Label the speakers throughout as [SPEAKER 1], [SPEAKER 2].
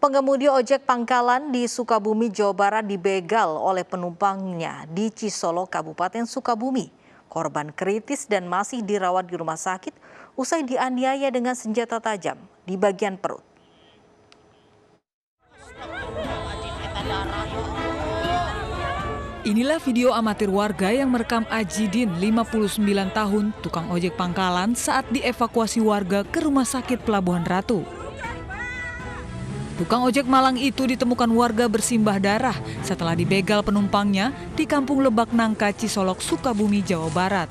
[SPEAKER 1] Pengemudi ojek pangkalan di Sukabumi, Jawa Barat dibegal oleh penumpangnya di Cisolok, Kabupaten Sukabumi. Korban kritis dan masih dirawat di rumah sakit usai dianiaya dengan senjata tajam di bagian perut.
[SPEAKER 2] Inilah video amatir warga yang merekam Ajidin, 59 tahun, tukang ojek pangkalan saat dievakuasi warga ke Rumah Sakit Pelabuhan Ratu. Tukang ojek Malang itu ditemukan warga bersimbah darah setelah dibegal penumpangnya di Kampung Lebak Nangka, Cisolok, Sukabumi, Jawa Barat.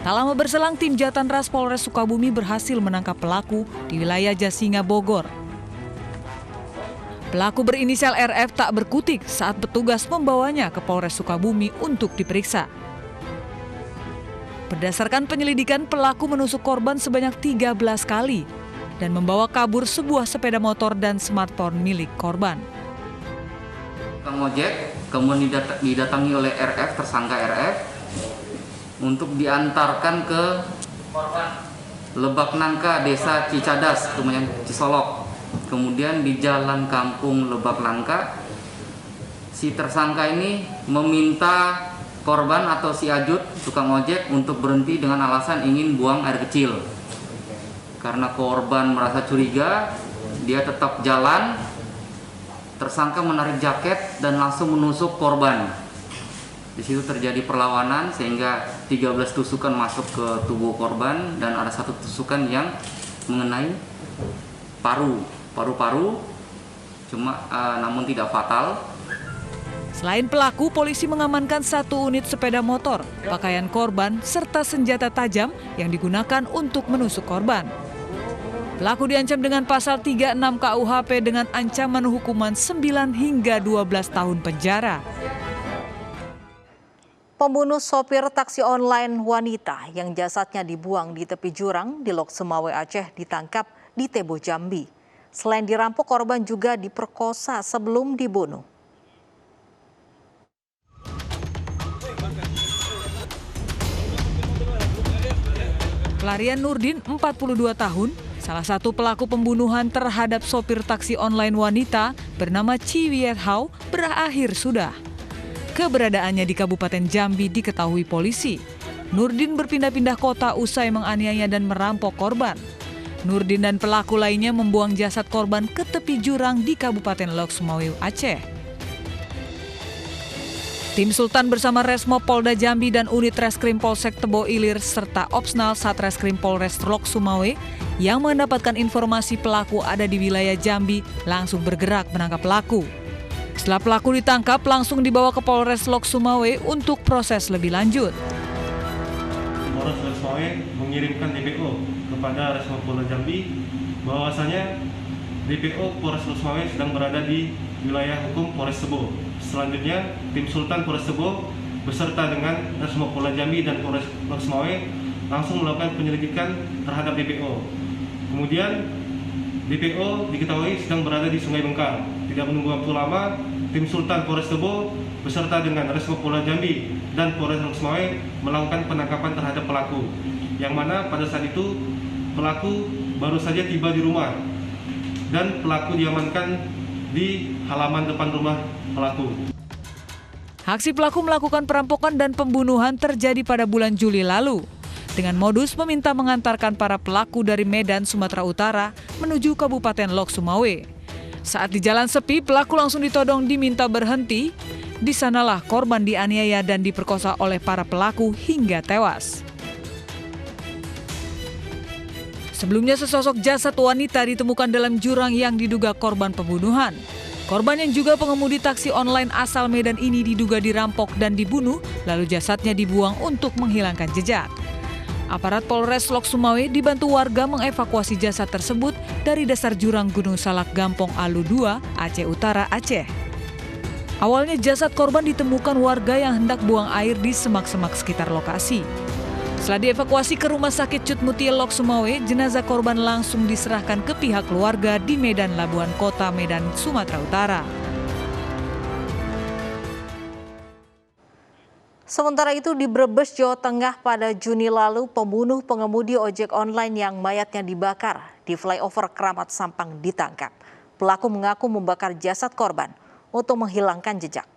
[SPEAKER 2] Tak lama berselang, tim Jatanras Polres Sukabumi berhasil menangkap pelaku di wilayah Jasinga, Bogor. Pelaku berinisial RF tak berkutik saat petugas membawanya ke Polres Sukabumi untuk diperiksa. Berdasarkan penyelidikan, pelaku menusuk korban sebanyak 13 kali dan membawa kabur sebuah sepeda motor dan smartphone milik korban.
[SPEAKER 3] Tukang ojek kemudian didatangi oleh RF, tersangka RF, untuk diantarkan ke Lebak Nangka, Desa Cicadas, kemudian Cisolok. Kemudian di Jalan Kampung Lebak Nangka, si tersangka ini meminta korban atau si Ajut, tukang ojek, untuk berhenti dengan alasan ingin buang air kecil. Karena korban merasa curiga, dia tetap jalan. Tersangka menarik jaket dan langsung menusuk korban. Di situ terjadi perlawanan sehingga 13 tusukan masuk ke tubuh korban dan ada satu tusukan yang mengenai paru-paru, namun tidak fatal.
[SPEAKER 2] Selain pelaku, polisi mengamankan 1 unit sepeda motor, pakaian korban, serta senjata tajam yang digunakan untuk menusuk korban. Pelaku diancam dengan pasal 36 KUHP dengan ancaman hukuman 9 hingga 12 tahun penjara.
[SPEAKER 1] Pembunuh sopir taksi online wanita yang jasadnya dibuang di tepi jurang di Lok Sumawe, Aceh ditangkap di Tebo, Jambi. Selain dirampok, korban juga diperkosa sebelum dibunuh.
[SPEAKER 2] Pelarian Nurdin, 42 tahun, salah satu pelaku pembunuhan terhadap sopir taksi online wanita bernama Chi Wiet Hau, berakhir sudah. Keberadaannya di Kabupaten Jambi diketahui polisi. Nurdin berpindah-pindah kota usai menganiaya dan merampok korban. Nurdin dan pelaku lainnya membuang jasad korban ke tepi jurang di Kabupaten Lok Sumawe, Aceh. Tim Sultan bersama Resmo Polda Jambi dan unit Reskrim Polsek Tebo Ilir serta Opsnal Satreskrim Polres Lok Sumawe yang mendapatkan informasi pelaku ada di wilayah Jambi langsung bergerak menangkap pelaku. Setelah pelaku ditangkap, langsung dibawa ke Polres Lok Sumawe untuk proses lebih lanjut.
[SPEAKER 4] Polres Lok Sumawe mengirimkan DPO kepada Resmo Polda Jambi bahwasanya DPO Polres Lok Sumawe sedang berada di wilayah hukum Polres Tebo. Selanjutnya, tim Sultan Polres Tebo beserta dengan Resmo Polda Jambi dan Polres Lok Sumawe langsung melakukan penyelidikan terhadap DPO. Kemudian DPO diketahui sedang berada di Sungai Bengkang. Tidak menunggu waktu lama, tim Sultan Polres Tebo beserta dengan Resmo Polda Jambi dan Polres Lok Sumawe melakukan penangkapan terhadap pelaku. Yang mana pada saat itu pelaku baru saja tiba di rumah dan pelaku diamankan di halaman depan rumah pelaku.
[SPEAKER 2] Aksi pelaku melakukan perampokan dan pembunuhan terjadi pada bulan Juli lalu dengan modus meminta mengantarkan para pelaku dari Medan, Sumatera Utara menuju Kabupaten Lok Sumawe. Saat di jalan sepi, pelaku langsung ditodong diminta berhenti. Di sanalah korban dianiaya dan diperkosa oleh para pelaku hingga tewas. Sebelumnya sesosok jasad wanita ditemukan dalam jurang yang diduga korban pembunuhan. Korban yang juga pengemudi taksi online asal Medan ini diduga dirampok dan dibunuh, lalu jasadnya dibuang untuk menghilangkan jejak. Aparat Polres Lok Sumawe dibantu warga mengevakuasi jasad tersebut dari dasar jurang Gunung Salak, Gampong Alu 2, Aceh Utara, Aceh. Awalnya jasad korban ditemukan warga yang hendak buang air di semak-semak sekitar lokasi. Setelah dievakuasi ke Rumah Sakit Cut Mutia Lok Sumawe, jenazah korban langsung diserahkan ke pihak keluarga di Medan Labuan Kota, Medan, Sumatera Utara.
[SPEAKER 1] Sementara itu di Brebes, Jawa Tengah pada Juni lalu, pembunuh pengemudi ojek online yang mayatnya dibakar di flyover Keramat Sampang ditangkap. Pelaku mengaku membakar jasad korban untuk menghilangkan jejak.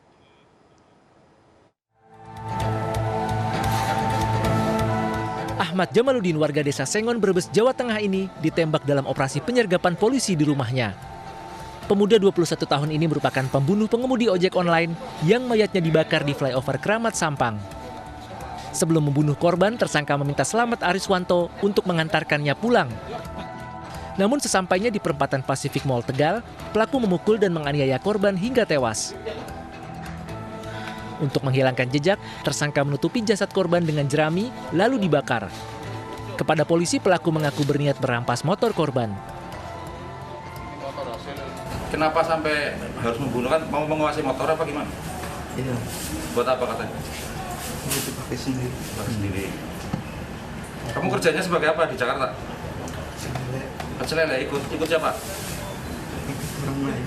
[SPEAKER 5] Ahmad Jamaluddin, warga desa Sengon, Brebes, Jawa Tengah ini ditembak dalam operasi penyergapan polisi di rumahnya. Pemuda 21 tahun ini merupakan pembunuh pengemudi ojek online yang mayatnya dibakar di flyover Kramat Sampang. Sebelum membunuh korban, tersangka meminta Slamet Ariswanto untuk mengantarkannya pulang. Namun sesampainya di perempatan Pacific Mall Tegal, pelaku memukul dan menganiaya korban hingga tewas. Untuk menghilangkan jejak, tersangka menutupi jasad korban dengan jerami lalu dibakar. Kepada polisi, pelaku mengaku berniat merampas motor korban.
[SPEAKER 6] Kenapa sampai harus membunuh, kan mau menguasai motor apa gimana?
[SPEAKER 7] Iya.
[SPEAKER 6] Buat apa katanya?
[SPEAKER 7] Itu pakai sendiri.
[SPEAKER 6] Pakai sendiri. Kamu kerjanya sebagai apa di Jakarta? Pecel lele, ikut siapa?
[SPEAKER 7] Orang lain.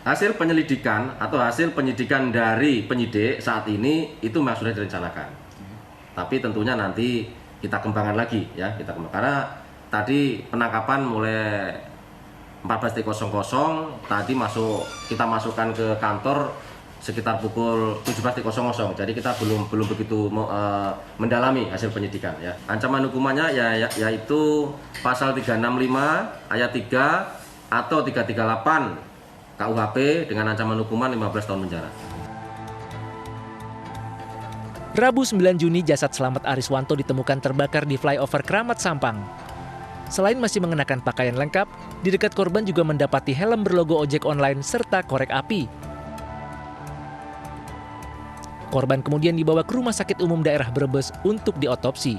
[SPEAKER 8] Hasil penyelidikan atau hasil penyidikan dari penyidik saat ini itu memang sudah direncanakan. Tapi tentunya nanti kita kembangkan lagi ya, karena tadi penangkapan mulai 14.00 tadi kita masukkan ke kantor sekitar pukul 17.00. Jadi kita belum begitu mendalami hasil penyidikan ya. Ancaman hukumannya yaitu pasal 365 ayat 3 atau 338 KUHP dengan ancaman hukuman 15 tahun penjara.
[SPEAKER 5] Rabu 9 Juni, jasad Slamet Ariswanto ditemukan terbakar di flyover Kramat Sampang. Selain masih mengenakan pakaian lengkap, di dekat korban juga mendapati helm berlogo ojek online serta korek api. Korban kemudian dibawa ke Rumah Sakit Umum Daerah Brebes untuk diotopsi.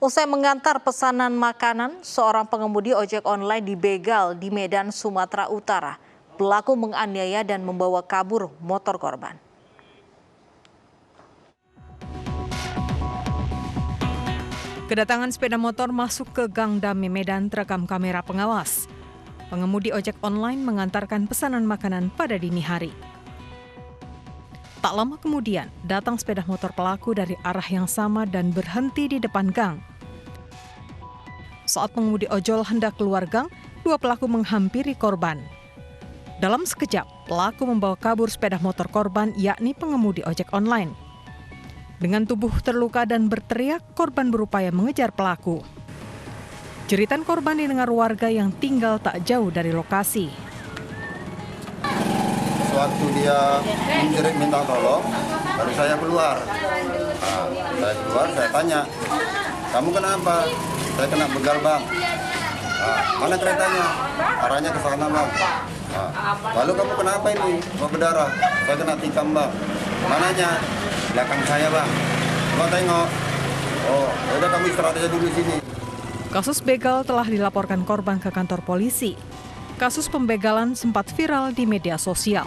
[SPEAKER 1] Usai mengantar pesanan makanan, seorang pengemudi ojek online dibegal di Medan, Sumatera Utara. Pelaku menganiaya dan membawa kabur motor korban.
[SPEAKER 9] Kedatangan sepeda motor masuk ke Gang Dame Medan terekam kamera pengawas. Pengemudi ojek online mengantarkan pesanan makanan pada dini hari. Tak lama kemudian, datang sepeda motor pelaku dari arah yang sama dan berhenti di depan gang. Saat pengemudi ojol hendak keluar gang, dua pelaku menghampiri korban. Dalam sekejap, pelaku membawa kabur sepeda motor korban, yakni pengemudi ojek online. Dengan tubuh terluka dan berteriak, korban berupaya mengejar pelaku. Jeritan korban didengar warga yang tinggal tak jauh dari lokasi.
[SPEAKER 10] Waktu dia menjerit minta tolong, baru saya keluar. Saya tanya, kamu kenapa? Saya kena begal bang. Mana keretanya? Arahnya ke sana bang. Lalu kamu kenapa ini? Mau berdarah? Saya kena tikam bang. Mananya? Belakang saya bang. Mau tengok. Oh, udah kamu istirahat aja dulu di sini.
[SPEAKER 9] Kasus begal telah dilaporkan korban ke kantor polisi. Kasus pembegalan sempat viral di media sosial.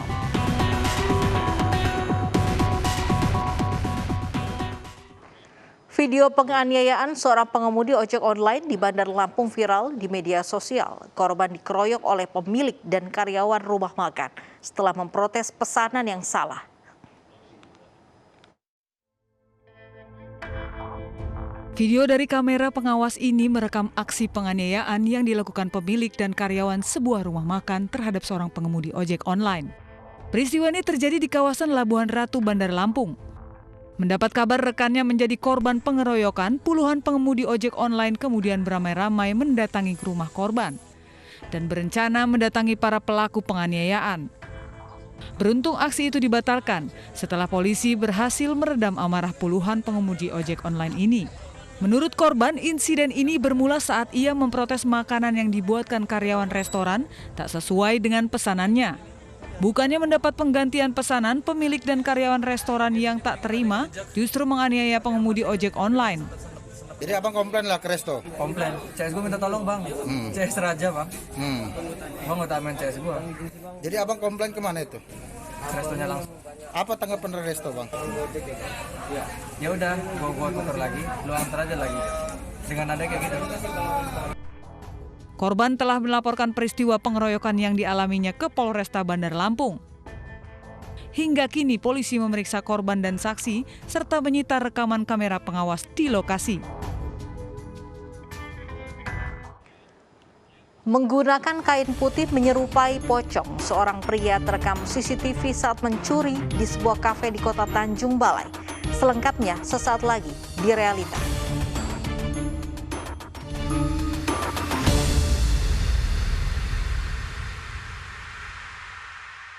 [SPEAKER 1] Video penganiayaan seorang pengemudi ojek online di Bandar Lampung viral di media sosial. Korban dikeroyok oleh pemilik dan karyawan rumah makan setelah memprotes pesanan yang salah.
[SPEAKER 2] Video dari kamera pengawas ini merekam aksi penganiayaan yang dilakukan pemilik dan karyawan sebuah rumah makan terhadap seorang pengemudi ojek online. Peristiwa ini terjadi di kawasan Labuhan Ratu, Bandar Lampung. Mendapat kabar rekannya menjadi korban pengeroyokan, puluhan pengemudi ojek online kemudian beramai-ramai mendatangi ke rumah korban dan berencana mendatangi para pelaku penganiayaan. Beruntung aksi itu dibatalkan setelah polisi berhasil meredam amarah puluhan pengemudi ojek online ini. Menurut korban, insiden ini bermula saat ia memprotes makanan yang dibuatkan karyawan restoran tak sesuai dengan pesanannya. Bukannya mendapat penggantian pesanan, pemilik dan karyawan restoran yang tak terima justru menganiaya pengemudi ojek online.
[SPEAKER 10] Jadi abang komplain lah ke resto?
[SPEAKER 11] Komplain, CS gue minta tolong bang, CS Raja bang. Bang mau main CS gue.
[SPEAKER 10] Jadi abang komplain kemana itu?
[SPEAKER 11] Restonya langsung.
[SPEAKER 10] Apa tanggapan dari resto bang?
[SPEAKER 11] Ya udah, gua tuker lagi, lu antar aja lagi. Dengan ada kayak gitu.
[SPEAKER 2] Korban telah melaporkan peristiwa pengeroyokan yang dialaminya ke Polresta Bandar Lampung. Hingga kini polisi memeriksa korban dan saksi serta menyita rekaman kamera pengawas di lokasi.
[SPEAKER 1] Menggunakan kain putih menyerupai pocong, seorang pria terekam CCTV saat mencuri di sebuah kafe di Kota Tanjung Balai. Selengkapnya sesaat lagi di Realita.